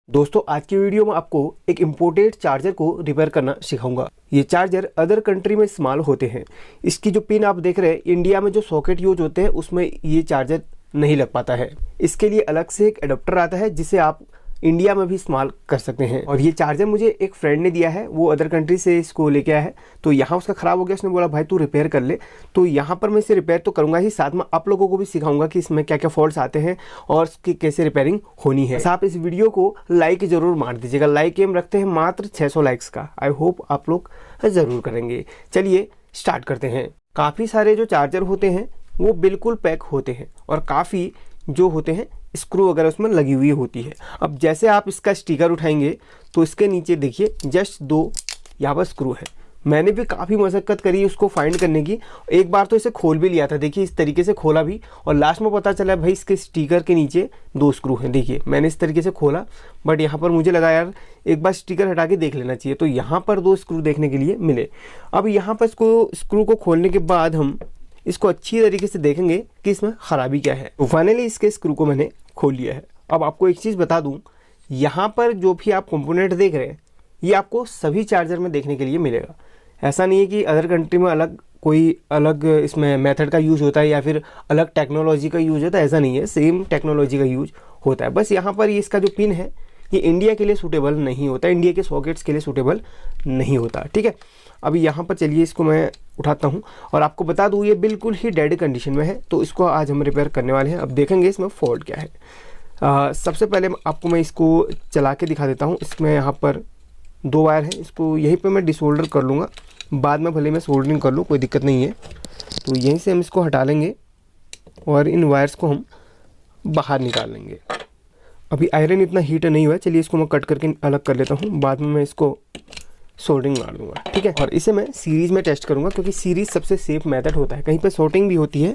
दोस्तों आज की वीडियो में आपको एक इम्पोर्टेड चार्जर को रिपेयर करना सिखाऊंगा। ये चार्जर अदर कंट्री में इस्तेमाल होते हैं। इसकी जो पिन आप देख रहे हैं, इंडिया में जो सॉकेट यूज होते हैं उसमें ये चार्जर नहीं लग पाता है। इसके लिए अलग से एक एडाप्टर आता है जिसे आप इंडिया में भी इस्तेमाल कर सकते हैं। और ये चार्जर मुझे एक फ्रेंड ने दिया है, वो अदर कंट्री से इसको लेके आया है। तो यहाँ उसका ख़राब हो गया, उसने बोला भाई तू रिपेयर कर ले। तो यहाँ पर मैं इसे रिपेयर तो करूँगा ही, साथ में आप लोगों को भी सिखाऊंगा कि इसमें क्या क्या फॉल्ट्स आते हैं और उसकी कैसे रिपेयरिंग होनी है। आप इस वीडियो को लाइक ज़रूर मार दीजिएगा। लाइक एम रखते हैं मात्र 600 लाइक्स का। आई होप आप लोग ज़रूर करेंगे। चलिए स्टार्ट करते हैं। काफ़ी सारे जो चार्जर होते हैं वो बिल्कुल पैक होते हैं और काफ़ी जो होते हैं स्क्रू वगैरह उसमें लगी हुई होती है। अब जैसे आप इसका स्टिकर उठाएंगे तो इसके नीचे देखिए जस्ट 2 यहाँ पर स्क्रू है। मैंने भी काफ़ी मशक्क़त करी उसको फाइंड करने की। एक बार तो इसे खोल भी लिया था, देखिए इस तरीके से खोला भी, और लास्ट में पता चला भाई इसके स्टिकर के नीचे 2 स्क्रू हैं। देखिए मैंने इस तरीके से खोला, बट यहाँ पर मुझे लगा यार एक बार स्टिकर हटा के देख लेना चाहिए, तो यहाँ पर 2 स्क्रू देखने के लिए मिले। अब यहाँ पर इसको स्क्रू को खोलने के बाद हम इसको अच्छी तरीके से देखेंगे कि इसमें ख़राबी क्या है। तो फाइनली इसके स्क्रू को मैंने खोल लिया है। अब आपको एक चीज़ बता दूं, यहाँ पर जो भी आप कंपोनेंट देख रहे हैं ये आपको सभी चार्जर में देखने के लिए मिलेगा। ऐसा नहीं है कि अदर कंट्री में कोई अलग इसमें मेथड का यूज़ होता है या फिर अलग टेक्नोलॉजी का यूज़ होता है, ऐसा नहीं है। सेम टेक्नोलॉजी का यूज होता है। बस यहाँ पर ये इसका जो पिन है ये इंडिया के लिए सूटेबल नहीं होता, इंडिया के सॉकेट्स के लिए सूटेबल नहीं होता। ठीक है, अभी यहाँ पर चलिए इसको मैं उठाता हूँ और आपको बता दूँ ये बिल्कुल ही डेड कंडीशन में है। तो इसको आज हम रिपेयर करने वाले हैं। अब देखेंगे इसमें फॉल्ट क्या है। सबसे पहले आपको मैं इसको चला के दिखा देता हूँ। इसमें यहाँ पर 2 वायर हैं, इसको यहीं पे मैं डिसोल्डर कर लूँगा, बाद में भले मैं सोल्डरिंग कर लूँ, कोई दिक्कत नहीं है। तो यहीं से हम इसको हटा लेंगे और इन वायर्स को हम बाहर निकाल लेंगे। अभी आयरन इतना हीट नहीं हुआ है, चलिए इसको मैं कट करके अलग कर लेता हूँ, बाद में मैं इसको सोल्डरिंग मार दूंगा। ठीक है, और इसे मैं सीरीज़ में टेस्ट करूंगा क्योंकि सीरीज़ सबसे सेफ मेथड होता है। कहीं पे शॉर्टिंग भी होती है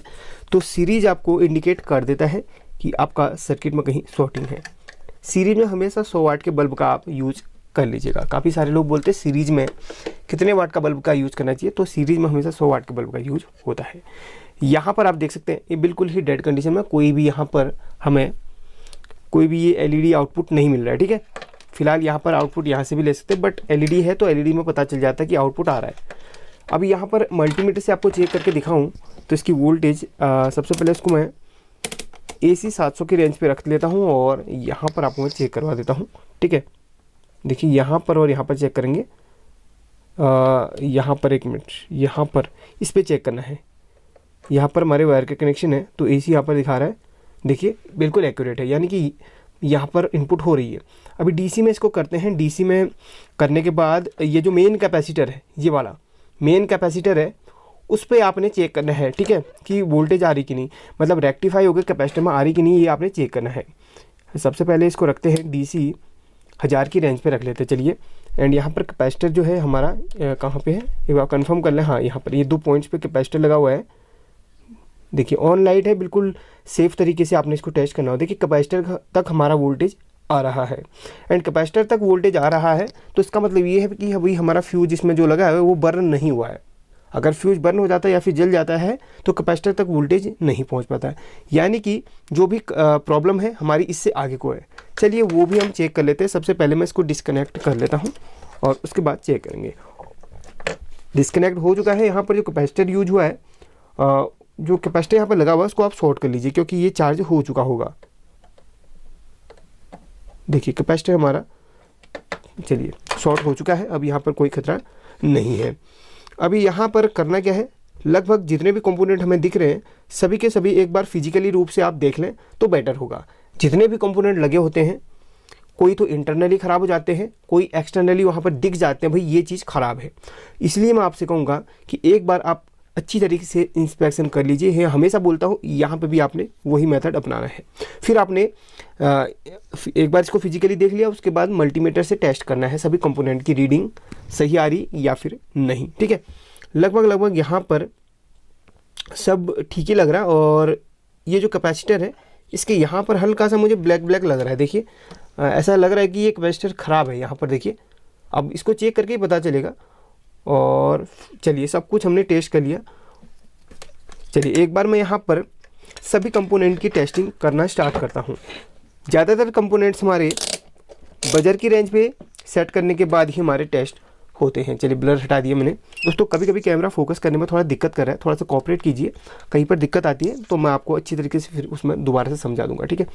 तो सीरीज़ आपको इंडिकेट कर देता है कि आपका सर्किट में कहीं शॉर्टिंग है। सीरीज़ में हमेशा 100 वाट के बल्ब का आप यूज कर लीजिएगा। काफ़ी सारे लोग बोलते हैं सीरीज़ में कितने वाट का बल्ब का यूज़ करना चाहिए, तो सीरीज़ में हमेशा 100 वाट के बल्ब का यूज होता है। यहाँ पर आप देख सकते हैं ये बिल्कुल ही डेड कंडीशन में, कोई भी यहाँ पर हमें कोई भी ये LED आउटपुट नहीं मिल रहा है। ठीक है, फिलहाल यहाँ पर आउटपुट यहाँ से भी ले सकते हैं, बट LED है तो LED में पता चल जाता है कि आउटपुट आ रहा है। अभी यहाँ पर मल्टीमीटर से आपको चेक करके दिखाऊं तो इसकी वोल्टेज सबसे पहले इसको मैं AC 700 की रेंज पे रख लेता हूँ और यहाँ पर आपको मैं चेक करवा देता हूँ। ठीक है, देखिए यहाँ पर और यहाँ पर चेक करेंगे। यहाँ पर 1 मिनट, यहाँ पर इस पर चेक करना है। यहाँ पर हमारे वायर के कनेक्शन है तो AC यहाँ पर दिखा रहा है, देखिए बिल्कुल एक्यूरेट है, यानी कि यहाँ पर इनपुट हो रही है। अभी DC में इसको करते हैं। DC में करने के बाद ये जो मेन कैपेसिटर है, ये वाला मेन कैपेसिटर है, उस पर आपने चेक करना है। ठीक है, कि वोल्टेज आ रही कि नहीं, मतलब रेक्टिफाई होकर कैपेसिटर में आ रही कि नहीं, ये आपने चेक करना है। सबसे पहले इसको रखते हैं DC 1000 की रेंज पे रख लेते हैं। चलिए, एंड यहाँ पर कैपेसिटर जो है हमारा कहाँ पे है एक बार कन्फर्म कर लें। हाँ, यहाँ पर ये 2 पॉइंट्स पे कैपेसिटर लगा हुआ है। देखिए ऑन लाइट है, बिल्कुल सेफ तरीके से आपने इसको टेस्ट करना हो। देखिए कैपेसिटर तक हमारा वोल्टेज आ रहा है, एंड कैपेसिटर तक वोल्टेज आ रहा है तो इसका मतलब ये है कि अभी हमारा फ्यूज इसमें जो लगा है वो बर्न नहीं हुआ है। अगर फ्यूज बर्न हो जाता है या फिर जल जाता है तो कैपेसिटर तक वोल्टेज नहीं पहुंच पाता है, यानी कि जो भी प्रॉब्लम है हमारी इससे आगे को है। चलिए वो भी हम चेक कर लेते हैं। सबसे पहले मैं इसको डिस्कनेक्ट कर लेता हूँ और उसके बाद चेक करेंगे। डिस्कनेक्ट हो चुका है। यहाँ पर जो कैपेसिटर यूज हुआ है, जो कैपेसिटर यहाँ पर लगा हुआ है उसको आप शॉर्ट कर लीजिए क्योंकि ये चार्ज हो चुका होगा। देखिए कैपेसिटर हमारा चलिए शॉर्ट हो चुका है, अब यहाँ पर कोई खतरा नहीं है। अभी यहाँ पर करना क्या है, लगभग जितने भी कंपोनेंट हमें दिख रहे हैं सभी के सभी एक बार फिजिकली रूप से आप देख लें तो बेटर होगा। जितने भी कंपोनेंट लगे होते हैं, कोई तो इंटरनली ख़राब हो जाते हैं, कोई एक्सटर्नली वहाँ पर दिख जाते हैं भाई ये चीज़ ख़राब है। इसलिए मैं आपसे कहूँगा कि एक बार आप अच्छी तरीके से इंस्पेक्शन कर लीजिए। है हमेशा बोलता हूँ, यहाँ पे भी आपने वही मेथड अपनाना है। फिर आपने एक बार इसको फिजिकली देख लिया, उसके बाद मल्टीमीटर से टेस्ट करना है सभी कंपोनेंट की रीडिंग सही आ रही या फिर नहीं। ठीक है, लगभग यहाँ पर सब ठीक ही लग रहा है। और ये जो कैपेसिटर है इसके यहाँ पर हल्का सा मुझे ब्लैक लग रहा है। देखिए ऐसा लग रहा है कि ये कैपेसिटर ख़राब है। यहाँ पर देखिए, अब इसको चेक करके ही पता चलेगा। और चलिए सब कुछ हमने टेस्ट कर लिया। चलिए एक बार मैं यहाँ पर सभी कंपोनेंट की टेस्टिंग करना स्टार्ट करता हूँ। ज़्यादातर कंपोनेंट्स हमारे बजर की रेंज पे सेट करने के बाद ही हमारे टेस्ट होते हैं। चलिए ब्लर हटा दिया मैंने। दोस्तों कभी कभी कैमरा फोकस करने में थोड़ा दिक्कत कर रहा है, थोड़ा सा कोऑपरेट कीजिए। कहीं पर दिक्कत आती है तो मैं आपको अच्छी तरीके से फिर उसमें दोबारा से समझा दूंगा, ठीक है।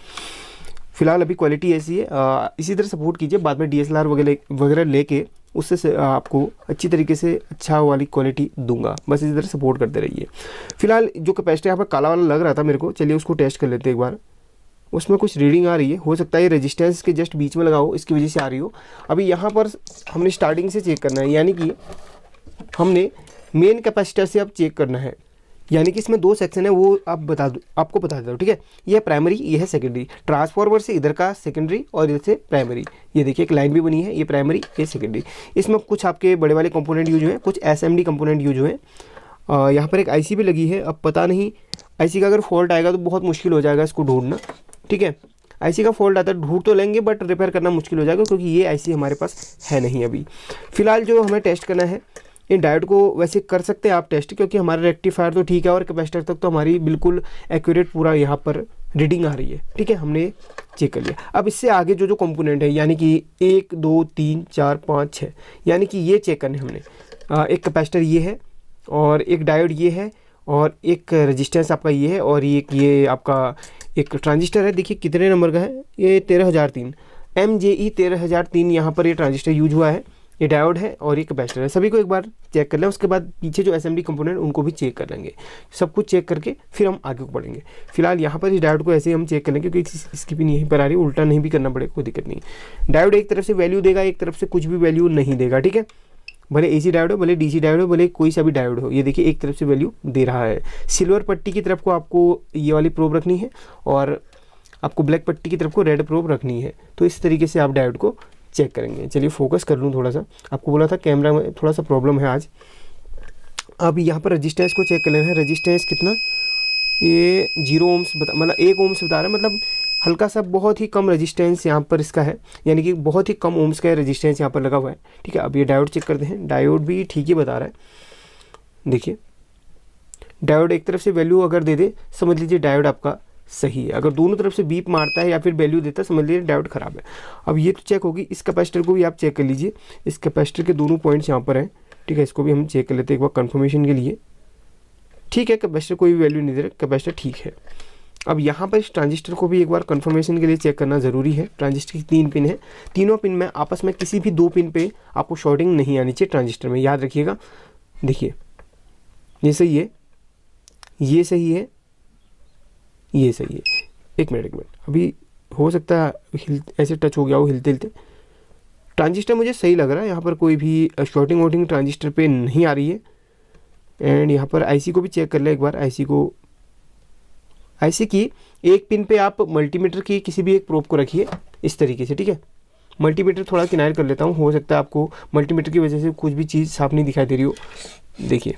फिलहाल अभी क्वालिटी ऐसी है, इसी तरह सपोर्ट कीजिए, बाद में DSLR वगैरह लेके उससे आपको अच्छी तरीके से अच्छा वाली क्वालिटी दूंगा। बस इसी तरह सपोर्ट करते रहिए। फिलहाल जो कैपेसिटर यहाँ पर काला वाला लग रहा था मेरे को, चलिए उसको टेस्ट कर लेते हैं एक बार। उसमें कुछ रीडिंग आ रही है, हो सकता है रेजिस्टेंस के जस्ट बीच में लगा हो, इसकी वजह से आ रही हो। अभी यहाँ पर हमने स्टार्टिंग से चेक करना है, यानी कि हमने मेन कैपेसिटर से अब चेक करना है। यानी कि इसमें 2 सेक्शन है, वो आप आपको बता देता हूँ, ठीक है। ये प्राइमरी, ये है सेकेंडरी। ट्रांसफार्मर से इधर का सेकेंडरी और इधर से प्राइमरी। ये देखिए एक लाइन भी बनी है, ये प्राइमरी, ये सेकेंडरी। इसमें कुछ आपके बड़े वाले कंपोनेंट यूज हुए हैं, कुछ SMD कंपोनेंट यूज हुए हैं। यहाँ पर एक IC भी लगी है। अब पता नहीं IC का अगर फॉल्ट आएगा तो बहुत मुश्किल हो जाएगा इसको ढूंढना, ठीक है। IC का फॉल्ट आता है, ढूंढ तो लेंगे बट रिपेयर करना मुश्किल हो जाएगा, क्योंकि ये IC हमारे पास है नहीं अभी। फिलहाल जो हमें टेस्ट करना है, इन डायोड को वैसे कर सकते हैं आप टेस्ट, क्योंकि हमारा रेक्टिफायर तो ठीक है और कैपेसिटर तक तो हमारी बिल्कुल एक्यूरेट पूरा यहाँ पर रीडिंग आ रही है, ठीक है। हमने चेक कर लिया। अब इससे आगे जो कंपोनेंट है, यानी कि 1 2 3 4 5 6, यानी कि ये चेक करने हमने। एक कैपेसिटर ये है, और एक डायोड ये है, और एक रेजिस्टेंस आपका ये है, और ये आपका एक ट्रांजिस्टर है। देखिए कितने नंबर का है, ये 13003 MJE 13003 यहाँ पर ये ट्रांजिस्टर यूज हुआ है। ये डायोड है और ये कैपेसिटर है। सभी को एक बार चेक कर लें, उसके बाद पीछे जो SMD कंपोनेंट उनको भी चेक कर लेंगे। सब कुछ चेक करके फिर हम आगे को बढ़ेंगे। फिलहाल यहाँ पर इस डायोड को ऐसे ही हम चेक कर लेंगे, क्योंकि इसकी पिन यहीं पर आ रही है, उल्टा नहीं भी करना पड़ेगा, कोई दिक्कत नहीं। डायोड एक तरफ से वैल्यू देगा, एक तरफ से कुछ भी वैल्यू नहीं देगा, ठीक है। भले AC डायोड हो, भले DC डायोड हो, भले कोई सा भी डायोड हो, ये देखिए एक तरफ से वैल्यू दे रहा है। सिल्वर पट्टी की तरफ को आपको ये वाली प्रोब रखनी है, और आपको ब्लैक पट्टी की तरफ को रेड प्रोब रखनी है। तो इस तरीके से आप डायोड को चेक करेंगे। चलिए फोकस कर लूँ थोड़ा सा, आपको बोला था कैमरा में थोड़ा सा प्रॉब्लम है आज। अब यहाँ पर रजिस्टेंस को चेक कर लेना है। रजिस्टेंस कितना, ये 0 ओम्स मतलब 1 ओम्स बता रहा है, मतलब हल्का सा बहुत ही कम रजिस्टेंस यहाँ पर इसका है, यानी कि बहुत ही कम ओम्स का रजिस्टेंस यहाँ पर लगा हुआ है, ठीक है। अब ये डायोड चेक करते हैं, डायोड भी ठीक ही बता रहा है। देखिए डायोड एक तरफ से वैल्यू अगर दे दे, समझ लीजिए डायोड आपका सही है। अगर दोनों तरफ से बीप मारता है या फिर वैल्यू देता है, समझ लीजिए डायोड खराब है। अब ये तो चेक होगी। इस कैपेसिटर को भी आप चेक कर लीजिए, इस कैपेसिटर के दोनों पॉइंट्स यहाँ पर हैं, ठीक है। इसको भी हम चेक कर लेते हैं एक बार कंफर्मेशन के लिए, ठीक है। कैपेसिटर कोई भी वैल्यू नहीं दे रहा, कैपेसिटर ठीक है। अब यहाँ पर इस ट्रांजिस्टर को भी एक बार कंफर्मेशन के लिए चेक करना ज़रूरी है। ट्रांजिस्टर की 3 पिन है, तीनों पिन में आपस में किसी भी 2 पिन पे आपको शॉर्टिंग नहीं आनी चाहिए ट्रांजिस्टर में, याद रखिएगा। देखिए ये सही है, ये सही है, ये सही है। एक मिनट अभी हो सकता है ऐसे टच हो गया हो हिलते हिलते। ट्रांजिस्टर मुझे सही लग रहा है, यहाँ पर कोई भी शॉर्टिंग वोटिंग ट्रांजिस्टर पे नहीं आ रही है। एंड यहाँ पर IC को भी चेक कर ले एक बार। IC की एक पिन पे आप मल्टीमीटर की किसी भी एक प्रोब को रखिए इस तरीके से, ठीक है। मल्टीमीटर थोड़ा किनारे कर लेता हूँ, हो सकता है आपको मल्टीमीटर की वजह से कुछ भी चीज़ साफ नहीं दिखाई दे रही हो। देखिए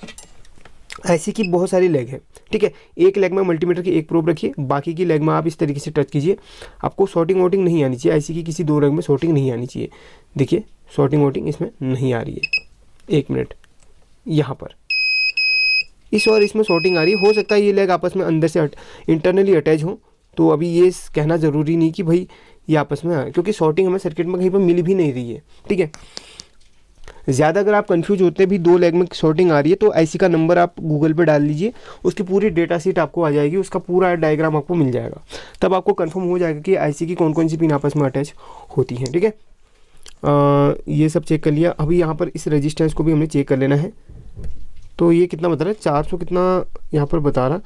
IC की बहुत सारी लेग है, ठीक है। एक लेग में मल्टीमीटर की एक प्रोब रखिए, बाकी की लेग में आप इस तरीके से टच कीजिए। आपको शॉर्टिंग वोटिंग नहीं आनी चाहिए, IC की किसी 2 लेग में शॉर्टिंग नहीं आनी चाहिए। देखिए शॉर्टिंग वोटिंग इसमें नहीं आ रही है। एक मिनट, यहाँ पर इस और इसमें शॉर्टिंग आ रही है। हो सकता है ये लेग आपस में अंदर से इंटरनली अटैच हो, तो अभी ये कहना ज़रूरी नहीं कि भाई ये आपस में आए, क्योंकि शॉर्टिंग हमें सर्किट में कहीं पर मिल भी नहीं रही है, ठीक है। ज़्यादा अगर आप कंफ्यूज होते हैं भी 2 लेग में शॉर्टिंग आ रही है, तो IC का नंबर आप गूगल पे डाल लीजिए, उसकी पूरी डेटा शीट आपको आ जाएगी, उसका पूरा डायग्राम आपको मिल जाएगा। तब आपको कंफर्म हो जाएगा कि IC की कौन कौन सी पिन आपस में अटैच होती हैं, ठीक है। ये सब चेक कर लिया। अभी यहाँ पर इस रेजिस्टेंस को भी हमें चेक कर लेना है। तो ये कितना बता रहा है, 400 कितना यहाँ पर बता रहा।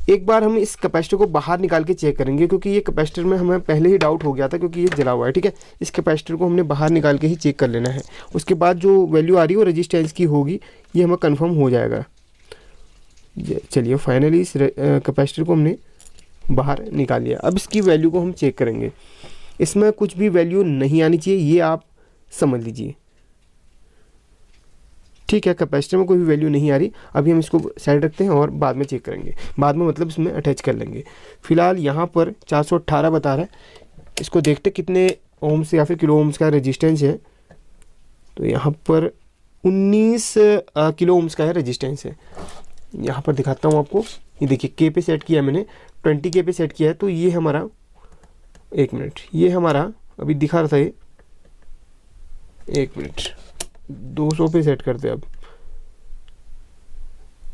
एक बार हम इस कैपेसिटर को बाहर निकाल के चेक करेंगे, क्योंकि ये कैपेसिटर में हमें पहले ही डाउट हो गया था, क्योंकि ये जला हुआ है, ठीक है। इस कैपेसिटर को हमने बाहर निकाल के ही चेक कर लेना है। उसके बाद जो वैल्यू आ रही है वो रेजिस्टेंस की होगी, ये हमें कंफर्म हो जाएगा। चलिए फाइनली इस कैपेसिटर को हमने बाहर निकाल लिया। अब इसकी वैल्यू को हम चेक करेंगे। इसमें कुछ भी वैल्यू नहीं आनी चाहिए, ये आप समझ लीजिए, ठीक है। कैपेसिटर में कोई भी वैल्यू नहीं आ रही। अभी हम इसको साइड रखते हैं और बाद में चेक करेंगे, बाद में मतलब इसमें अटैच कर लेंगे। फिलहाल यहाँ पर 418 बता रहा है। इसको देखते कितने ओम्स या फिर किलो ओम्स का रेजिस्टेंस है। तो यहाँ पर 19 किलो ओम्स का है रेजिस्टेंस है। यहाँ पर दिखाता हूँ आपको, ये देखिए K पे सेट किया मैंने, 20 K पे सेट किया है। तो ये हमारा, एक मिनट, ये हमारा अभी दिखा रहा था ये, 1 मिनट, 200 पे सेट करते हैं अब।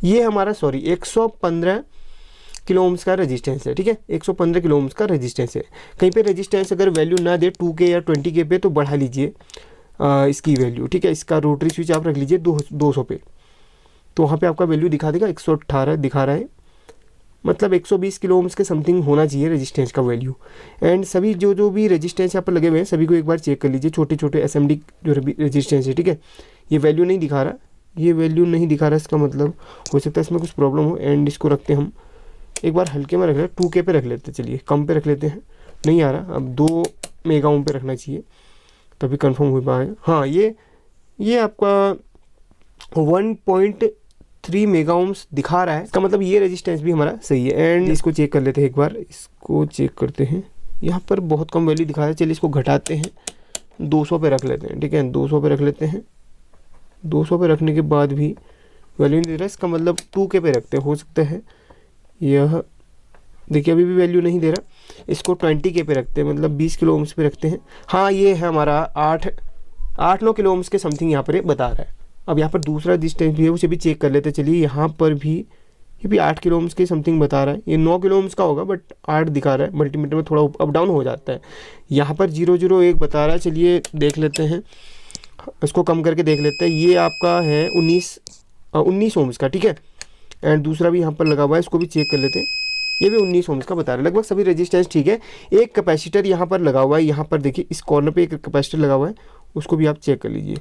ये हमारा 115 किलो ओम्स का रेजिस्टेंस है, ठीक है, 115 किलो ओम्स का रेजिस्टेंस है। कहीं पे रेजिस्टेंस अगर वैल्यू ना दे 2K या 20K पे तो बढ़ा लीजिए इसकी वैल्यू, ठीक है। इसका रोटरी स्विच आप रख लीजिए 200 पे, तो वहाँ पे आपका वैल्यू दिखा देगा 118 दिखा रहा है, मतलब 120 किलो ओम्स के समथिंग होना चाहिए रेजिस्टेंस का वैल्यू। एंड सभी जो भी रेजिस्टेंस यहाँ पर लगे हुए हैं सभी को एक बार चेक कर लीजिए, छोटे छोटे SMD जो रेजिस्टेंस है, ठीक है। ये वैल्यू नहीं दिखा रहा, ये वैल्यू नहीं दिखा रहा, इसका मतलब हो सकता है इसमें कुछ प्रॉब्लम हो। एंड इसको रखते हैं हम एक बार हल्के में रख लें, 2K पे रख लेते हैं, चलिए कम पे रख लेते हैं, नहीं आ रहा, अब 2 मेगा ओम पे रखना चाहिए तभी कंफर्म हो पाएगा। हाँ, ये आपका 1.3 मेगा ओम्स दिखा रहा है, इसका मतलब ये रेजिस्टेंस भी हमारा सही है। एंड इसको चेक कर लेते हैं एक बार, इसको चेक करते हैं, यहाँ पर बहुत कम वैल्यू दिखा रहा है, चलिए इसको घटाते हैं, 200 पे रख लेते हैं, ठीक है, 200 पे रख लेते हैं। 200 पे रखने के बाद भी वैल्यू नहीं दे रहा, इसका मतलब 2K पे रखते हैं, हो सकता है यह, देखिए अभी भी वैल्यू नहीं दे रहा, इसको 20K पे रखते हैं, मतलब 20 किलो ओम्स पे रखते हैं। हाँ, ये है हमारा 8-9 किलो ओम्स के समथिंग यहाँ पर बता रहा है। अब यहाँ पर दूसरा डिस्टेंस भी है, उसे भी चेक कर लेते हैं, चलिए यहाँ पर भी ये भी 8 किलो ओम्स के समथिंग बता रहा है, ये 9 किलो ओम्स का होगा बट 8 दिखा रहा है, मल्टीमीटर में थोड़ा अप डाउन हो जाता है। यहाँ पर 001 बता रहा है, चलिए देख लेते हैं, इसको कम करके देख लेते हैं, ये आपका है 19 ओम्स का, ठीक है। एंड दूसरा भी यहाँ पर लगा हुआ है, इसको भी चेक कर लेते हैं, ये भी 19 ओम्स का बता रहा है, लगभग सभी रेजिस्टेंस ठीक है। एक कैपेसिटर यहाँ पर लगा हुआ है, यहाँ पर देखिए इस कॉर्नर पे एक कैपेसिटर लगा हुआ है, उसको भी आप चेक कर लीजिए,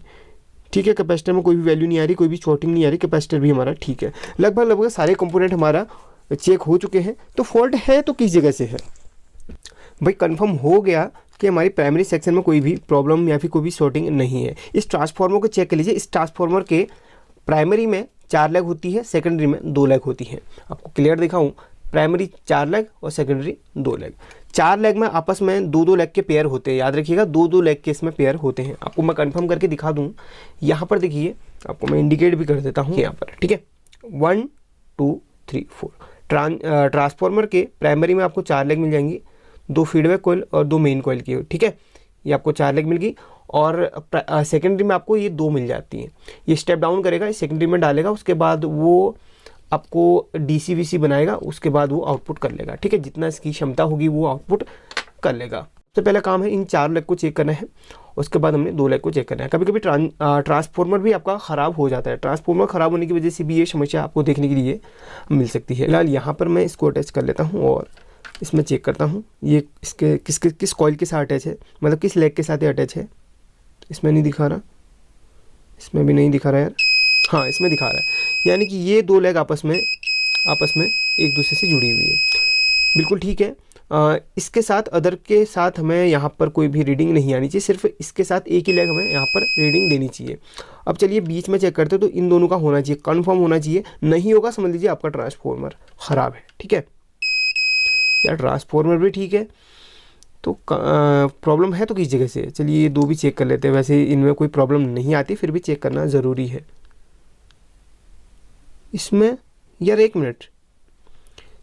ठीक है। कैपेसिटर में कोई भी वैल्यू नहीं आ रही, कोई भी शॉर्टिंग नहीं आ रही, कैपेसिटर भी हमारा ठीक है। लगभग सारे कंपोनेंट हमारा चेक हो चुके हैं। तो फॉल्ट है तो किस जगह से है भाई, कंफर्म हो गया कि हमारी प्राइमरी सेक्शन में कोई भी प्रॉब्लम या फिर कोई भी शॉर्टिंग नहीं है। इस ट्रांसफार्मर को चेक कर लीजिए, इस ट्रांसफार्मर के प्राइमरी में 4 लेग होती है, सेकेंडरी में 2 लेग होती है। आपको क्लियर दिखाऊं, प्राइमरी 4 लेग और सेकेंडरी 2 लेग। 4 लेग में आपस में 2-2 लेग के पेयर होते हैं, याद रखिएगा 2-2 लेग के इसमें पेयर होते हैं। आपको मैं कंफर्म करके दिखा दूं, यहाँ पर देखिए, आपको मैं इंडिकेट भी कर देता हूँ यहाँ पर, ठीक है, 1 2 3 4। ट्रांसफार्मर के प्राइमरी में आपको 4 लेग मिल जाएंगी, 2 फीडबैक कॉइल और 2 मेन कॉइल की, ठीक है, ये आपको 4 लेग मिल गई। और सेकेंडरी में आपको ये 2 मिल जाती हैं। ये स्टेप डाउन करेगा, इस सेकेंडरी में डालेगा, उसके बाद वो आपको DCVC बनाएगा, उसके बाद वो आउटपुट कर लेगा, ठीक है, जितना इसकी क्षमता होगी वो आउटपुट कर लेगा। सबसे पहला काम है इन 4 लेग को चेक करना है, उसके बाद हमने 2 लेग को चेक करना है। कभी कभी ट्रांसफार्मर भी आपका ख़राब हो जाता है, ट्रांसफार्मर ख़राब होने की वजह से भी ये समस्या आपको देखने के लिए मिल सकती है। फिलहाल यहाँ पर मैं इसको अटैच कर लेता हूँ और इसमें चेक करता हूँ ये इसके किस कॉइल के साथ अटैच है, मतलब किस लेग के साथ ये अटैच है। इसमें नहीं दिखा रहा, इसमें भी नहीं दिखा रहा यार, हाँ इसमें दिखा रहा है, यानी कि ये 2 लेग आपस में एक दूसरे से जुड़ी हुई है, बिल्कुल ठीक है। इसके साथ अदर के साथ हमें यहाँ पर कोई भी रीडिंग नहीं आनी चाहिए, सिर्फ इसके साथ एक ही लेग हमें यहाँ पर रीडिंग देनी चाहिए। अब चलिए बीच में चेक करते हैं, तो इन दोनों का होना चाहिए, कन्फर्म होना चाहिए, नहीं होगा समझ लीजिए आपका ट्रांसफार्मर ख़राब है, ठीक है। यार ट्रांसफार्मर भी ठीक है, तो प्रॉब्लम है तो किस जगह से है, चलिए ये 2 भी चेक कर लेते हैं। वैसे इनमें कोई प्रॉब्लम नहीं आती, फिर भी चेक करना ज़रूरी है। इसमें यार 1 मिनट,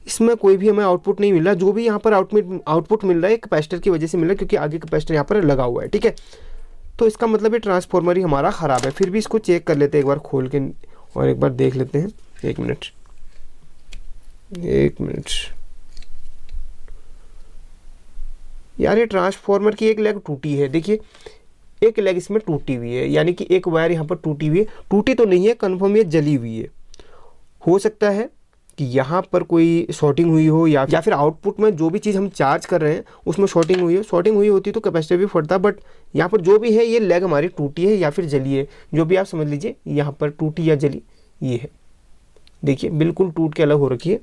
इसमें कोई भी हमें आउटपुट नहीं मिल रहा, जो भी यहाँ पर आउटपुट मिल रहा है कैपेसिटर की वजह से मिल रहा है, क्योंकि आगे कैपेसिटर यहाँ पर लगा हुआ है, ठीक है। तो इसका मतलब ये ट्रांसफार्मर ही हमारा ख़राब है। फिर भी इसको चेक कर लेते हैं एक बार खोल के और एक बार देख लेते हैं। 1 मिनट यार, ये ट्रांसफार्मर की एक लेग टूटी है, देखिए एक लेग इसमें टूटी हुई है, यानी कि एक वायर यहाँ पर टूटी हुई है। टूटी तो नहीं है, कन्फर्म ये जली हुई है। हो सकता है कि यहाँ पर कोई शॉर्टिंग हुई हो या फिर आउटपुट में जो भी चीज़ हम चार्ज कर रहे हैं उसमें शॉर्टिंग हुई हो। शॉर्टिंग हुई होती तो कैपेसिटर भी फटता, बट यहाँ पर जो भी है ये लेग हमारी टूटी है या फिर जली है, जो भी आप समझ लीजिए, यहाँ पर टूटी या जली ये है, देखिए बिल्कुल टूट के अलग हो रखी है।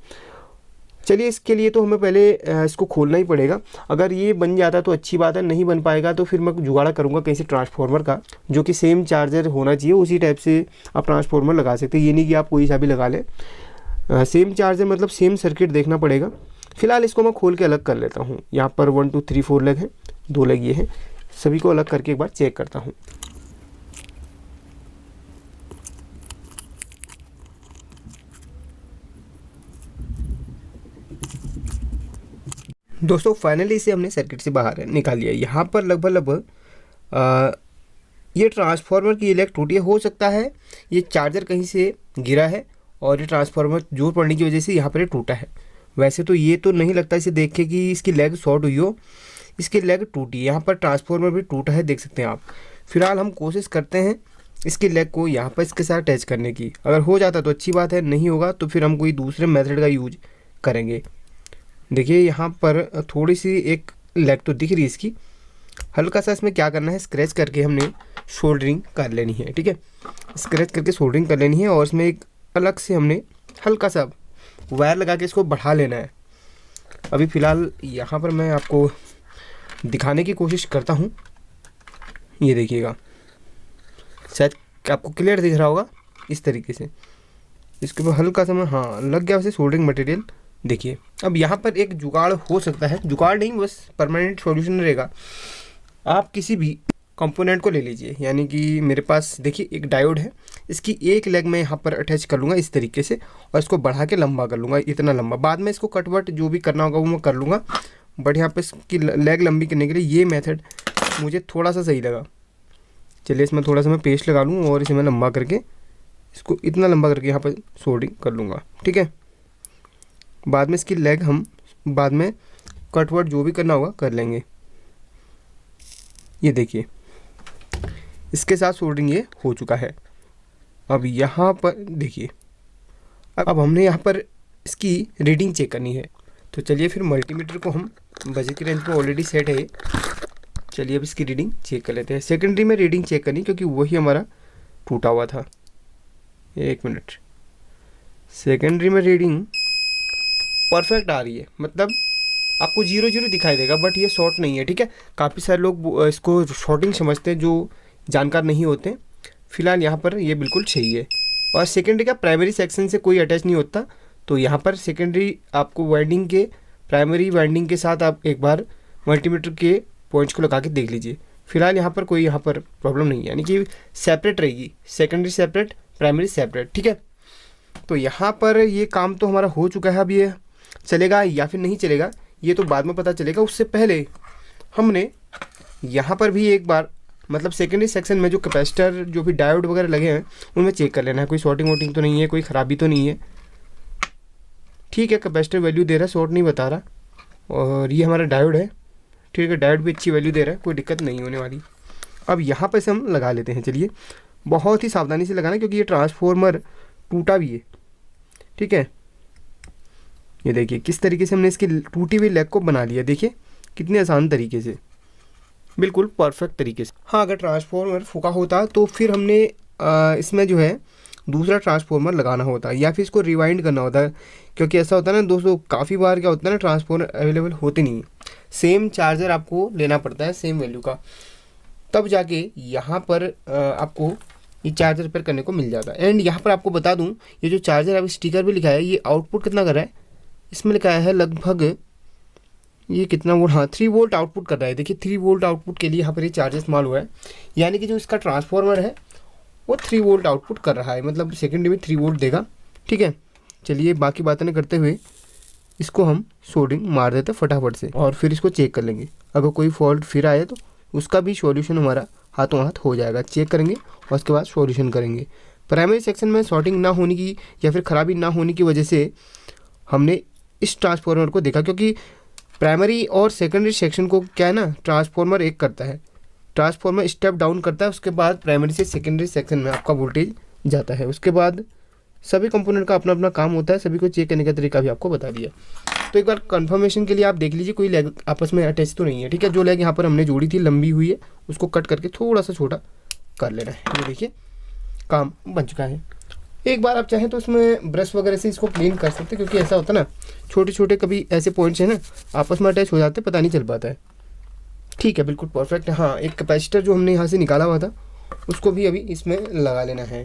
चलिए इसके लिए तो हमें पहले इसको खोलना ही पड़ेगा। अगर ये बन जाता तो अच्छी बात है, नहीं बन पाएगा तो फिर मैं जुगाड़ा करूँगा कहीं से ट्रांसफार्मर का, जो कि सेम चार्जर होना चाहिए, उसी टाइप से आप ट्रांसफार्मर लगा सकते हैं। ये नहीं कि आप कोई सा भी लगा लें, सेम चार्जर मतलब सेम सर्किट देखना पड़ेगा। फिलहाल इसको मैं खोल के अलग कर लेता हूँ। यहाँ पर 1 2 3 4 लेग हैं, 2 लेग ये हैं, सभी को अलग करके एक बार चेक करता हूँ। दोस्तों फाइनली इसे हमने सर्किट से बाहर निकाल लिया। यहाँ पर लगभग ये ट्रांसफार्मर की लेग टूटी हो सकता है, ये चार्जर कहीं से गिरा है और ये ट्रांसफार्मर जोर पड़ने की वजह से यहाँ पर ये टूटा है। वैसे तो ये तो नहीं लगता इसे देख के कि इसकी लेग शॉर्ट हुई हो, इसकी लेग टूटी है। यहाँ पर ट्रांसफार्मर भी टूटा है, देख सकते हैं आप। फिलहाल हम कोशिश करते हैं इसकी लेग को यहाँ पर इसके साथ अटैच करने की। अगर हो जाता तो अच्छी बात है, नहीं होगा तो फिर हम कोई दूसरे मेथड का यूज करेंगे। देखिए यहाँ पर थोड़ी सी एक लेग तो दिख रही है इसकी, हल्का सा इसमें क्या करना है, स्क्रैच करके हमने सोल्डरिंग कर लेनी है। ठीक है, स्क्रैच करके सोल्डरिंग कर लेनी है और इसमें एक अलग से हमने हल्का सा वायर लगा के इसको बढ़ा लेना है। अभी फ़िलहाल यहाँ पर मैं आपको दिखाने की कोशिश करता हूँ, ये देखिएगा, शायद आपको क्लियर दिख रहा होगा। इस तरीके से इसके ऊपर हल्का सा मैं, हाँ लग गया वैसे सोल्डरिंग मटेरियल। देखिए अब यहाँ पर एक जुगाड़ हो सकता है, जुगाड़ नहीं बस परमानेंट सॉल्यूशन रहेगा। आप किसी भी कंपोनेंट को ले लीजिए, यानी कि मेरे पास देखिए एक डायोड है, इसकी एक लेग मैं यहाँ पर अटैच कर लूँगा इस तरीके से और इसको बढ़ा के लंबा कर लूँगा, इतना लंबा। बाद में इसको कटवट जो भी करना होगा वो मैं कर लूँगा, बट यहाँ पर इसकी लेग लंबी करने के लिए ये मेथड मुझे थोड़ा सा सही लगा। चलिए इसमें थोड़ा सा मैं पेस्ट लगा लूँ और इसे मैं लंबा करके इसको इतना लंबा करके यहाँ पर सोल्डरिंग कर लूँगा। ठीक है, बाद में इसकी लेग हम बाद में कटवट जो भी करना होगा कर लेंगे। ये देखिए इसके साथ सोल्डरिंग ये हो चुका है। अब यहाँ पर देखिए, अब हमने यहाँ पर इसकी रीडिंग चेक करनी है। तो चलिए फिर मल्टीमीटर को हम बजट की रेंज पे ऑलरेडी सेट है, चलिए अब इसकी रीडिंग चेक कर लेते हैं। सेकेंडरी में रीडिंग चेक करनी क्योंकि वही हमारा टूटा हुआ था। एक मिनट, सेकेंडरी में रीडिंग परफेक्ट आ रही है, मतलब आपको 0 0 दिखाई देगा, बट ये शॉर्ट नहीं है। ठीक है, काफ़ी सारे लोग इसको शॉर्टिंग समझते हैं जो जानकार नहीं होते। फिलहाल यहाँ पर ये बिल्कुल सही है। और सेकेंडरी का प्राइमरी सेक्शन से कोई अटैच नहीं होता, तो यहाँ पर सेकेंडरी आपको वाइंडिंग के प्राइमरी वाइंडिंग के साथ आप एक बार मल्टीमीटर के पॉइंट्स को लगा के देख लीजिए। फिलहाल यहाँ पर कोई यहाँ पर प्रॉब्लम नहीं है, यानी कि सेपरेट रहेगी, सेकेंडरी सेपरेट, प्राइमरी सेपरेट। ठीक है, तो यहाँ पर ये काम तो हमारा हो चुका है। अब ये चलेगा या फिर नहीं चलेगा ये तो बाद में पता चलेगा। उससे पहले हमने यहाँ पर भी एक बार, मतलब सेकेंडरी सेक्शन में जो कैपेसिटर जो भी डायोड वगैरह लगे हैं उनमें चेक कर लेना है, कोई शॉर्टिंग वोटिंग तो नहीं है, कोई ख़राबी तो नहीं है। ठीक है, कैपेसिटर वैल्यू दे रहा है, शॉर्ट नहीं बता रहा। और ये हमारा डायोड है, ठीक है, डायोड भी अच्छी वैल्यू दे रहा है, कोई दिक्कत नहीं होने वाली। अब यहाँ पर से हम लगा लेते हैं। चलिए बहुत ही सावधानी से लगाना क्योंकि ये ट्रांसफार्मर टूटा भी है। ठीक है, ये देखिए किस तरीके से हमने इसकी टूटी हुई लेग को बना लिया, देखिए कितने आसान तरीके से, बिल्कुल परफेक्ट तरीके से। हाँ, अगर ट्रांसफार्मर फूका होता तो फिर हमने इसमें जो है दूसरा ट्रांसफार्मर लगाना होता या फिर इसको रिवाइंड करना होता, क्योंकि ऐसा होता है ना दोस्तों, काफ़ी बार क्या होता है ना, ट्रांसफार्मर अवेलेबल होते नहीं, सेम चार्जर आपको लेना पड़ता है सेम वैल्यू का, तब जाके यहाँ पर आपको ये चार्जर रिपेयर करने को मिल जाता है। एंड यहाँ पर आपको बता दूँ, ये जो चार्जर अब स्टिकर भी लिखा है, ये आउटपुट कितना कर रहा है, इसमें लिखा है लगभग ये कितना वोल्ट, हाँ 3 वोल्ट आउटपुट कर रहा है। देखिए 3 वोल्ट आउटपुट के लिए यहाँ पर ये चार्जर इस्तेमाल हुआ है, यानी कि जो इसका ट्रांसफार्मर है वो 3 वोल्ट आउटपुट कर रहा है, मतलब सेकेंडरी में 3 वोल्ट देगा। ठीक है, चलिए बाकी बातें नहीं करते हुए इसको हम सोल्डरिंग मार देते फटाफट से और फिर इसको चेक कर लेंगे। अगर कोई फॉल्ट फिर आए तो उसका भी सॉल्यूशन हमारा हाथों हाथ हो जाएगा। चेक करेंगे और उसके बाद सॉल्यूशन करेंगे। प्राइमरी सेक्शन में शॉर्टिंग ना होने की या फिर ख़राबी ना होने की वजह से हमने इस ट्रांसफार्मर को देखा, क्योंकि प्राइमरी और सेकेंडरी सेक्शन को क्या है ना, ट्रांसफार्मर एक करता है, ट्रांसफार्मर स्टेप डाउन करता है, उसके बाद प्राइमरी से सेकेंडरी सेक्शन में आपका वोल्टेज जाता है। उसके बाद सभी कंपोनेंट का अपना अपना काम होता है, सभी को चेक करने का तरीका भी आपको बता दिया। तो एक बार कंफर्मेशन के लिए आप देख लीजिए कोई लेग आपस में अटैच तो नहीं है। ठीक है, जो लेग यहाँ पर हमने जोड़ी थी लंबी हुई है, उसको कट करके थोड़ा सा छोटा कर लेना है। ये देखिए काम बन चुका है। एक बार आप चाहें तो इसमें ब्रश वगैरह से इसको क्लीन कर सकते हैं, क्योंकि ऐसा होता है ना, छोटे छोटे कभी ऐसे पॉइंट्स हैं ना आपस में अटैच हो जाते हैं, पता नहीं चल पाता है। ठीक है, बिल्कुल परफेक्ट है। हाँ, एक कैपेसिटर जो हमने यहाँ से निकाला हुआ था उसको भी अभी इसमें लगा लेना है।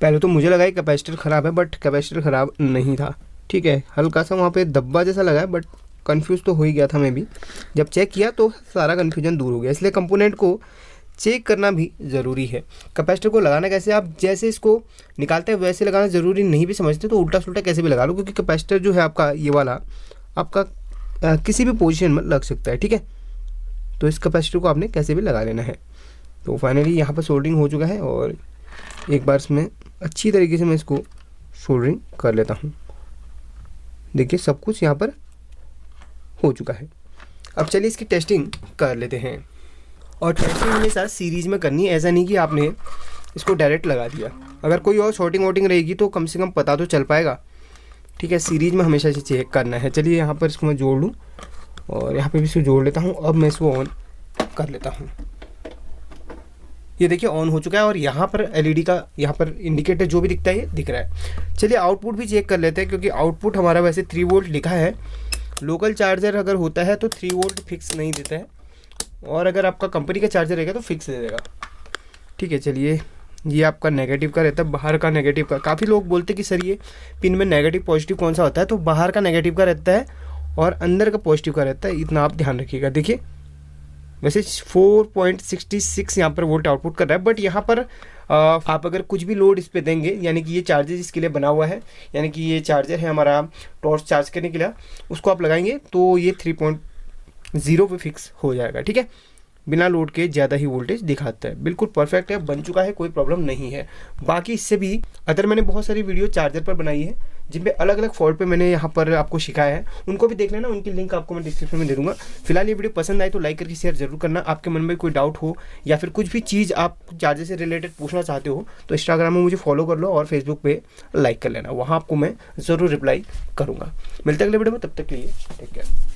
पहले तो मुझे लगा कैपेसिटर ख़राब है, बट कैपेसिटर ख़राब नहीं था। ठीक है, हल्का सा वहाँ पे धब्बा जैसा लगा है, बट कंफ्यूज तो हो ही गया था मैं भी। जब चेक किया तो सारा कन्फ्यूजन दूर हो गया, इसलिए कंपोनेंट को चेक करना भी ज़रूरी है। कैपेसिटर को लगाना कैसे, आप जैसे इसको निकालते हैं वैसे लगाना ज़रूरी नहीं भी समझते तो उल्टा सुल्टा कैसे भी लगा लो, क्योंकि कैपेसिटर जो है आपका ये वाला आपका किसी भी पोजीशन में लग सकता है, ठीक है। तो इस कैपेसिटर को आपने कैसे भी लगा लेना है। तो फाइनली यहाँ पर सोल्डरिंग हो चुका है और एक बार इसमें अच्छी तरीके से मैं इसको सोल्डरिंग कर लेता हूँ। देखिए सब कुछ यहाँ पर हो चुका है। अब चलिए इसकी टेस्टिंग कर लेते हैं। और टेस्टिंग हमेशा सीरीज में करनी है, ऐसा नहीं कि आपने इसको डायरेक्ट लगा दिया। अगर कोई और शॉर्टिंग वोटिंग रहेगी तो कम से कम पता तो चल पाएगा, ठीक है। सीरीज में हमेशा इसे चेक करना है। चलिए यहाँ पर इसको मैं जोड़ लूँ और यहाँ पे भी इसको जोड़ लेता हूँ। अब मैं इसको ऑन कर लेता हूँ। ये देखिए ऑन हो चुका है और यहाँ पर एलईडी का यहाँ पर इंडिकेटर जो भी दिखता है ये दिख रहा है। चलिए आउटपुट भी चेक कर लेते हैं, क्योंकि आउटपुट हमारा वैसे 3 वोल्ट लिखा है। लोकल चार्जर अगर होता है तो 3 वोल्ट फिक्स नहीं देता है, और अगर आपका कंपनी का चार्जर रहेगा तो फिक्स दे देगा, ठीक है। चलिए ये आपका नेगेटिव का रहता है, बाहर का नेगेटिव का। काफ़ी लोग बोलते हैं कि सर ये पिन में नेगेटिव पॉजिटिव कौन सा होता है, तो बाहर का नेगेटिव का रहता है और अंदर का पॉजिटिव का रहता है, इतना आप ध्यान रखिएगा। देखिए वैसे 4.66 यहाँ पर वोल्ट आउटपुट कर रहा है, बट यहाँ पर आप अगर कुछ भी लोड इस पर देंगे, यानी कि ये चार्जर इसके लिए बना हुआ है, यानी कि ये चार्जर है हमारा टॉर्च चार्ज करने के लिए, उसको आप लगाएंगे तो ये 3.0 पे फिक्स हो जाएगा, ठीक है। बिना लोड के ज़्यादा ही वोल्टेज दिखाता है। बिल्कुल परफेक्ट है, बन चुका है, कोई प्रॉब्लम नहीं है। बाकी इससे भी अदर मैंने बहुत सारी वीडियो चार्जर पर बनाई है, जिन पे अलग अलग फॉल्ट पे मैंने यहाँ पर आपको सिखाया है, उनको भी देख लेना। उनकी लिंक आपको मैं डिस्क्रिप्शन में दे दूँगा। फिलहाल ये वीडियो पसंद आए तो लाइक करके शेयर जरूर करना। आपके मन में कोई डाउट हो या फिर कुछ भी चीज़ आप चार्जर से रिलेटेड पूछना चाहते हो तो इंस्टाग्राम में मुझे फॉलो कर लो और फेसबुक पे लाइक कर लेना, वहाँ आपको मैं ज़रूर रिप्लाई करूँगा। मिलते अगले वीडियो में, तब तक के लिए टेक केयर।